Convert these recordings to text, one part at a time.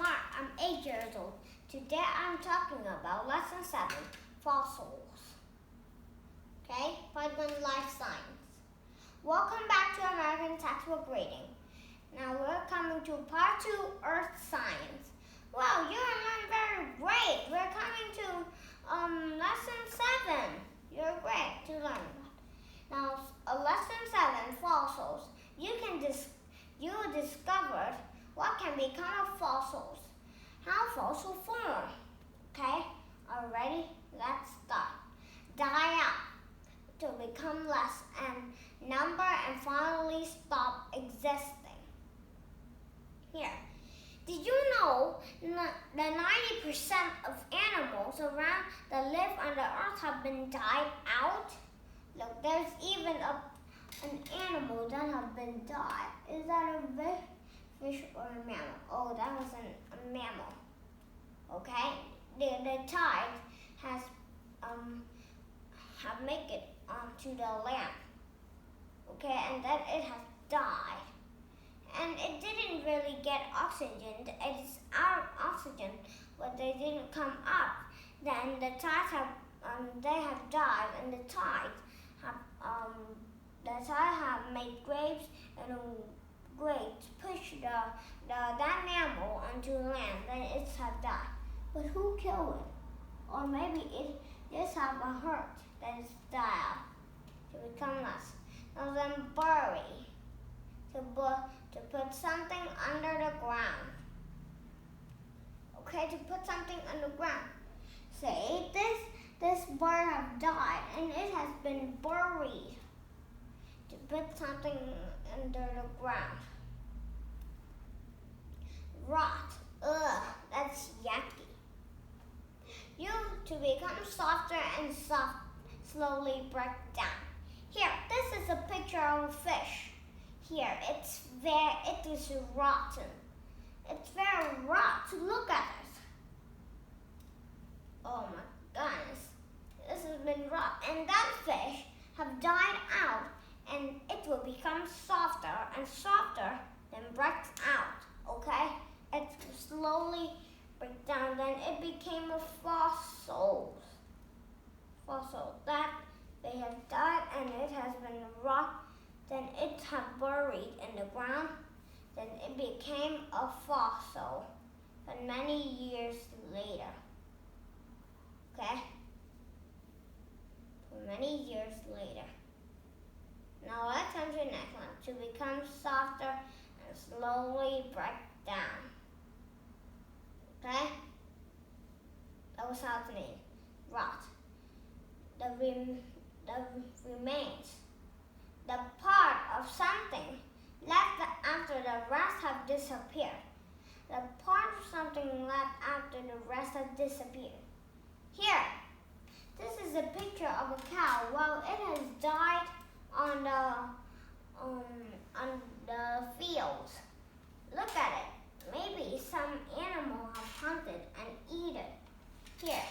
Mark. I'm 8 years old. Today I'm talking about Lesson 7, Fossils. Okay, Part 1, Life Science. Welcome back to American Textbook Reading. Now we're coming to Part 2, Earth Science. Wow, you are very great. We're coming to Lesson 7. You're great to learn that. Now, Lesson 7, Fossils. You discovered what can become of fossils, how fossils form. Okay, are ready? Let's start. Die out to become less and number and finally stop existing. Here, did you know that 90% of animals around that live on the earth have been died out? Look, there's even an animal that have been died. Is that a fish or a mammal? Oh, that was a mammal. Okay, the tide has have make it onto the land. Okay, and then it has died, and it didn't really get oxygen. It's out of oxygen, but they didn't come up. Then the tides have they have died, and the tides have made graves and push that mammal onto land. Then it have died. But who killed it? Or maybe it just have a hurt that it's died to become less. Now then bury to put something under the ground. Okay, to put something underground. Say this bird have died and it has been buried. To put something under the ground. Rot. Ugh, that's yucky. To become softer and slowly break down. Here, this is a picture of a fish. Here, it is rotten. It's very rotten. Look at it. Oh my goodness. This has been rotten. And that fish have died out, and it will become softer and softer, then breaks out. Okay? It slowly breaks down, then it became a fossil. That they have died and it has been rot, then it has buried in the ground, then it became a fossil. But many years later. Okay? Many years later. Now let's come to the next one. To become softer and slowly break down. Okay? That was how it's named. Rot. The remains. The part of something left after the rest have disappeared. The part of something left after the rest have disappeared. Here, this is a picture of a cow. Well, it has died on the fields. Look at it. Maybe some animal have hunted and eaten it. Here,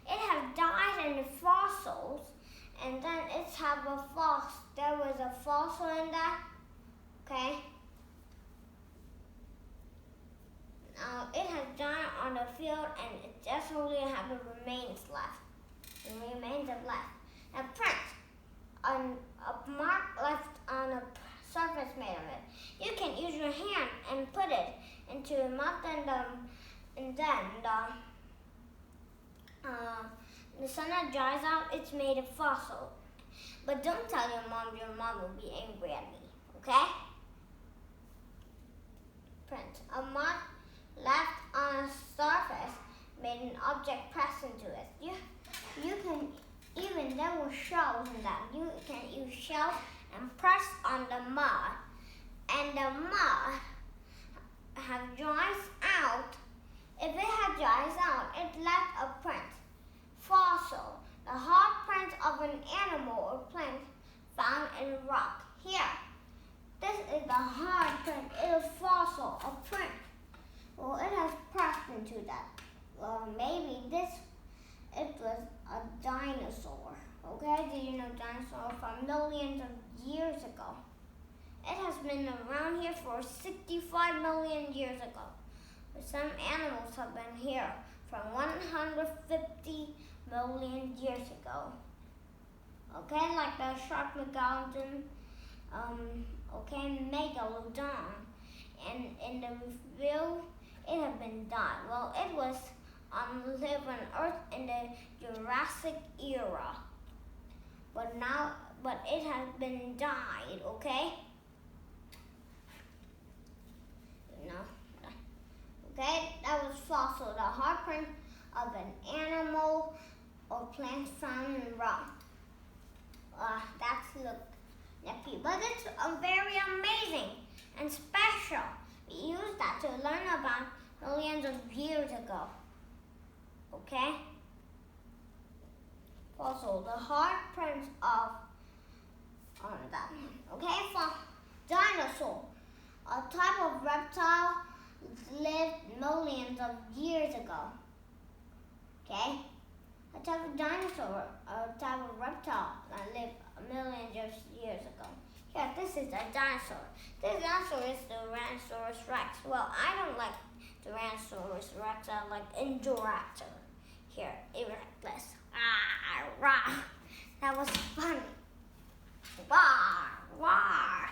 it has died in the fossils, and then it's have a fossil. There was a fossil in that. Okay. Now it has died on the field, and it just only have the remains left. The remains of life. A print, a mark left on a surface made of it. You can use your hand and put it into a mouth, and then the sun that dries out, it's made a fossil. But don't tell your mom will be angry at me, okay? Print. A mark left on a surface made an object pressed into it. You can even, there were shells in that. You can use shells and press on the mud. And the mud have dries out. If it had dries out, it left a print. Fossil, the hard print of an animal or plant found in rock. Here, this is the hard print. It is fossil, a print. Well, it has pressed into that. Well, maybe it was a dinosaur. Okay, did you know dinosaur from millions of years ago? It has been around here for 65 million years ago. some animals have been here from 150 million years ago. Okay, like the shark megalodon, megalodon, and in the reveal, it had been died. Well, it was lived on Earth in the Jurassic era, but it has been died. Okay. Okay, that was fossil, the hard print of an animal or plant found in rock. That's look nifty, but it's very amazing and special. We used that to learn about millions of years ago. Okay? Fossil, the hard prints of that one. Okay, for dinosaur, a type of reptile lived millions of years ago. Okay? A type of dinosaur, a type of reptile that lived millions of years ago. Yeah, this is a dinosaur. This dinosaur is the Tyrannosaurus Rex. Well, I don't like Tyrannosaurus Rex. I like Indoraptor. Here, Erectus. Ah, rah. That was funny. Rawr, rawr.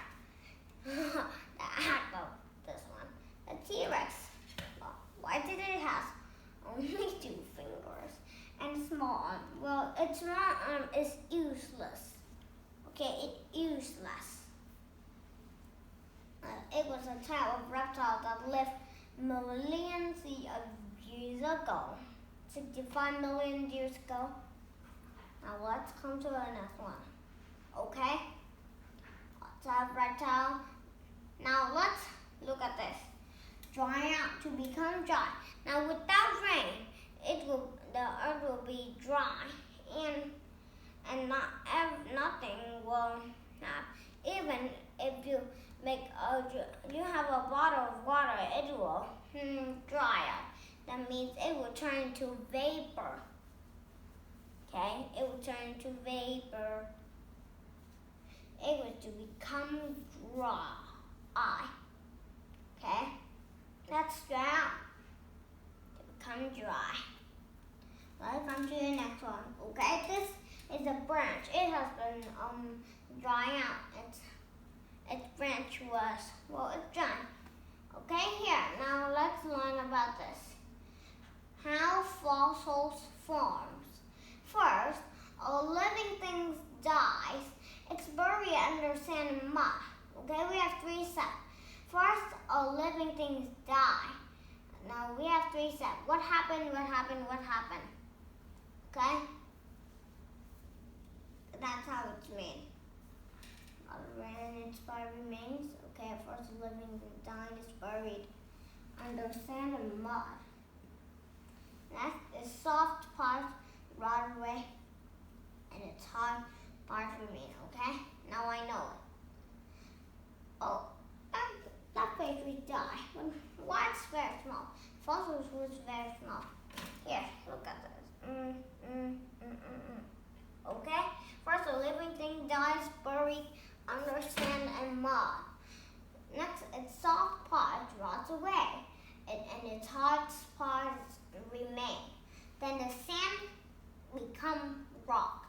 The act of this one. The T-Rex. Why did it have only 2 fingers and small arm? Well, its small arm is useless. Okay, it's useless. It was a type of reptile that lived millions of years ago. 65 million years ago. Now let's come to the next one. Okay? Type of reptile. Now let's look at this. Dry out to become dry. Now without rain, the earth will be dry, and nothing will happen. Even if you have a bottle of water, it will dry out. That means it will turn into vapor. Okay, it will turn into vapor. It will to become dry. Okay, that's dry out to become dry. Let's come to the next one. Okay, this is a branch. It has been drying out. Its branch was it's dry. Okay, here now let's learn about this. How fossils forms. First, a living thing dies. It's buried under sand and mud. Okay, we have 3 steps. First, a living thing die. Now we have 3 steps. What happened? What happened? What happened? Okay? That's how it's made. When its body remains. Okay, first a living thing died is buried under sand and mud. Next is soft parts rot away and its hard parts remain. Okay? Now I know it. Oh, that baby died. Why it's very small? Fossils was very small. Here, look at this. Okay? First, a living thing dies buried under sand and mud. Next, its soft parts rots away, and its hard parts remain. Then the sand becomes rock.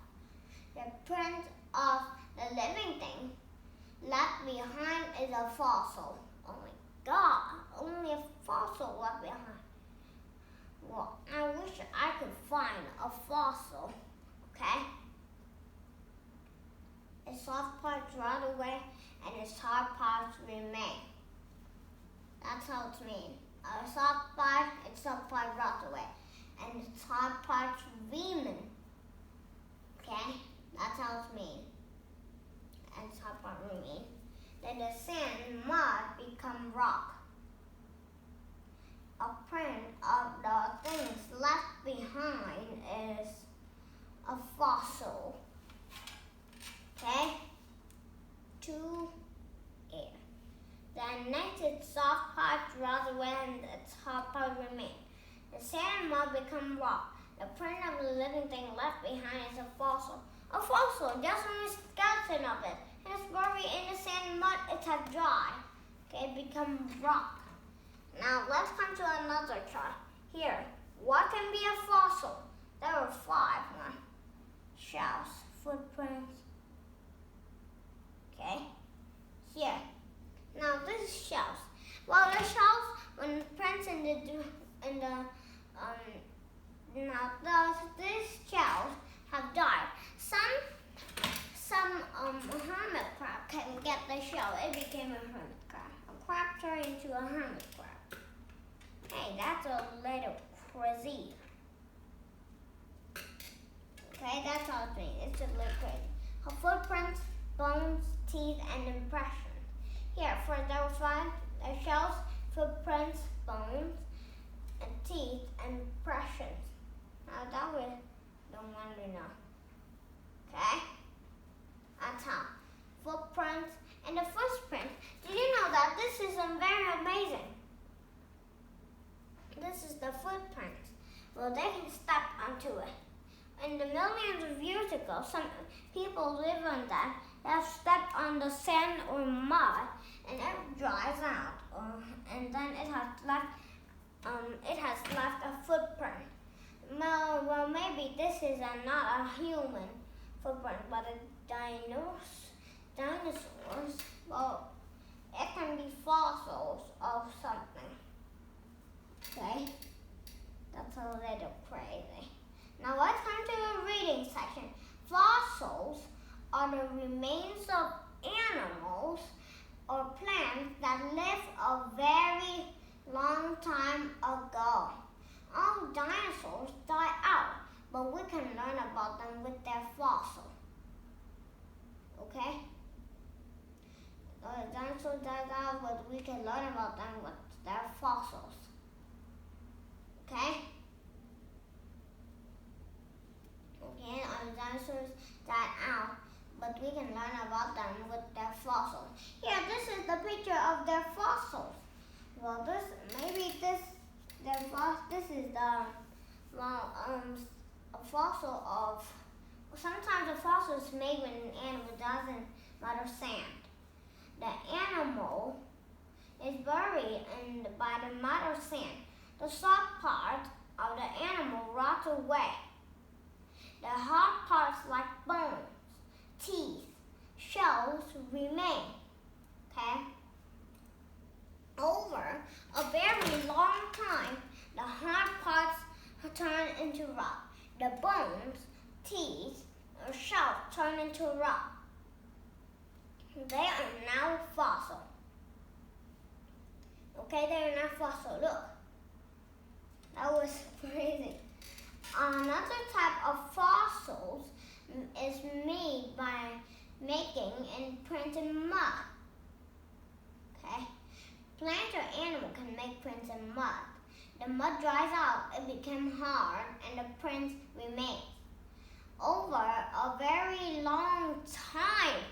The print of the living thing left behind is a fossil. Oh my God, only a fossil left behind. Well, I wish I could find a fossil. Okay? Its soft parts rot away and its hard parts remain. That's how it's made. A soft part, its soft part rots away, and its hard parts remain. Okay? That's how it's made. And its hard part remain. Then the sand and mud become rock. A print of the things left behind is a fossil. Okay? 2 air. Then next its soft parts rot away and its hard parts remain. The sand and mud become rock. The print of the living thing left behind is a fossil. A fossil, just on the skeleton of it. And it's buried in the sand and mud, it has dried. Okay, become rock. Now let's come to another chart. Here, what can be a fossil? There are 5. Shells, footprints. Okay. Here. Now this is shells. Well, the shells, when prints in the these shells have died. Some hermit crab can get the shell. It became a hermit crab. A crab turned into a hermit crab. Hey, that's a little crazy. Okay, that's all it means. It's a little crazy. Her footprints, bones, teeth, and impressions. Here, for those 5, the shells, footprints, bones, and teeth, and impressions. Now that was the one we know. Okay? That's how. Footprints and the footprint. Did you know that this is very amazing? This is the footprints. Well, they can step onto it. In the millions of years ago, some people live on that. They have stepped on the sand or mud, and it dries out, and then it has left a footprint. Well, maybe this is not a human footprint, but a dinosaurs. Well, it can be fossils of something. Okay, that's a little crazy. Now let's come to the reading section. Fossils are the remains of animals or plants that lived a very long time ago. All dinosaurs die out, but we can learn about them with their fossil. Okay? The dinosaurs died out, but we can learn about them with their fossils. Okay? Okay, our dinosaurs died out, but we can learn about them with their fossils. Here, this is the picture of their fossils. Well, this is a fossil of. Sometimes a fossil is made when an animal doesn't mud or sand. The animal is buried by the mud or sand. The soft part of the animal rots away. The hard parts like bones, teeth, shells remain. Okay? Over a very long time, the hard parts turn into rock. The bones, teeth, or shells turn into rock. They are now fossil. Okay, they are now fossil. Look. That was crazy. Another type of fossils is made by making and printing mud. Okay? Plant or animal can make prints in mud. The mud dries out, it becomes hard, and the print remains. Over a very long time,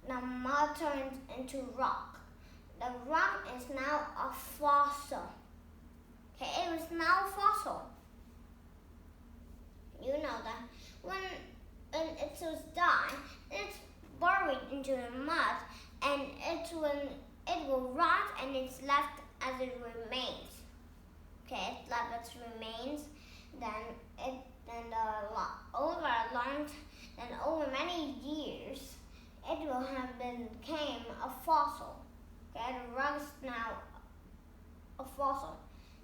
the mud turns into rock. The rock is now a fossil. Okay, it was now a fossil. You know that when it was dying, it's buried into the mud, and it will rot, and it's left as it remains. Okay, it's left as remains. Over many years, it will have became a fossil. Okay, the rock is now a fossil.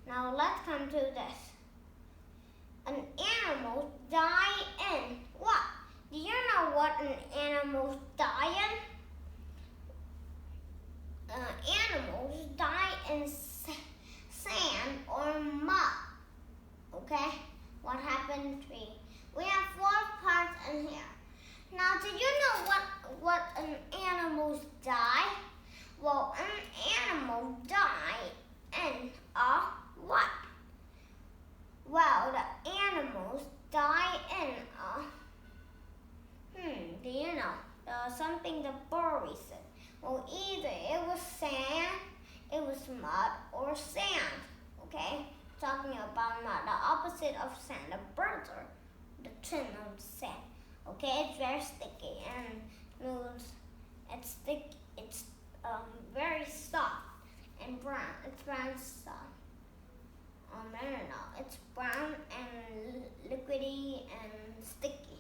Now let's come to this. An animal die in what? Do you know what an animal die in? Animals die in sand or mud. Okay? What happened to me? We have 4 parts in here. Now, did you know what an animal die? Well, an animal die in a what? Well, the animals die in a, do you know? Something that buries it. Well, either it was sand, it was mud, or sand. Okay? Talking about mud, the opposite of sand. The birds are the twin of sand. Okay? It's very sticky and smooth. It's thick. It's very soft and brown. It's brown sand. No. It's brown and liquidy and sticky.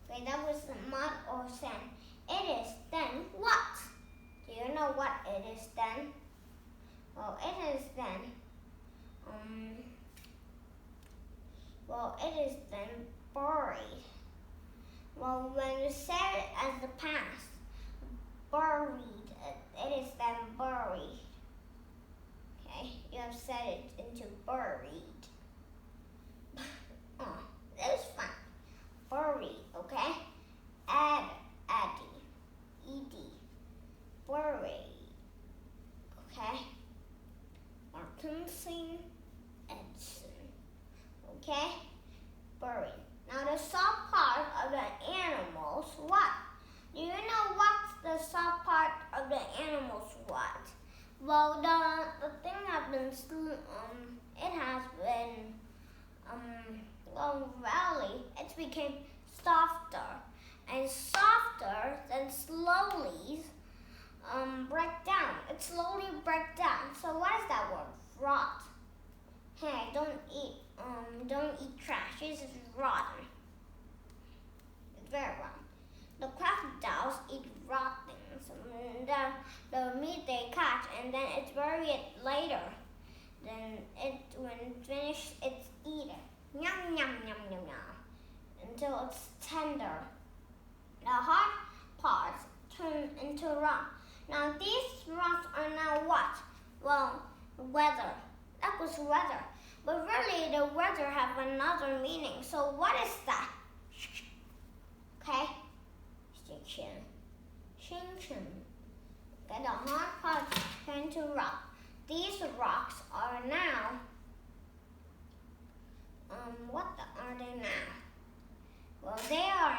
Okay, that was mud or sand. It is then what? Do you know what it is then? Well, it is then. It is then buried. Well, when you say it as the past, buried, it is then buried. Okay, you have said it into buried. Oh, that was fun. Buried, okay? Ed, buried. Okay? Martinson, Edson. Okay? Buried. Now the soft part of the animals, what? Do you know what's the soft part of the animals? What? Well, the thing has been it has been valley. It became softer and softer, then slowly break down. It slowly break down. So what is that word? Rot. Hey, don't eat trash. This is rotten. It's very rotten. The crocodiles eat raw things. The meat they catch, and then it's buried later. Then when it's finished, it's eaten. Yum, yum, yum, yum, yum. Until it's tender. The hard parts turn into rock. Now these rocks are now what? Well, weather. That was weather. But really the weather have another meaning. So what is that? Okay? Shin. Okay, the hard parts turn to rock. These rocks are now are they now? Well, they are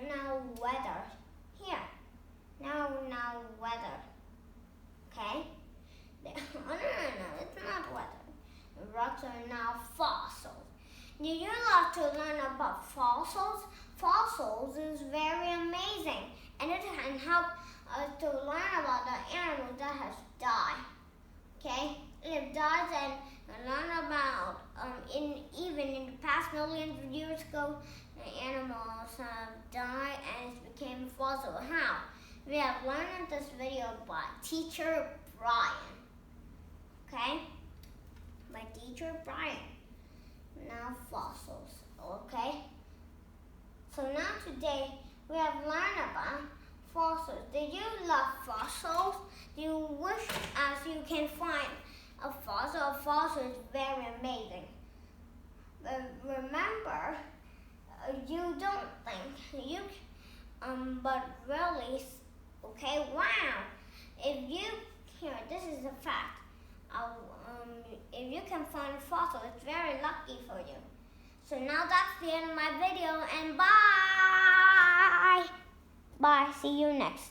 now weather. Here. Now weather. Okay? No, it's not weather. The rocks are now fossils. Do you love to learn about fossils? Fossils is very amazing, and it can help us to learn about the animals that has died. Okay? It dies and learn about even in the past millions of years ago, the animals have died and it became fossil. How? We have learned in this video by Teacher Brian. Okay? By Teacher Brian. Now fossils. Okay? So now today we have learned about fossils. Did you love fossils? Do you wish as you can find a fossil? A fossil is very amazing. But remember, you don't think you but really, okay, wow. This is a fact. If you can find a fossil, it's very lucky for you. So now that's the end of my video, and bye! Bye, see you next time.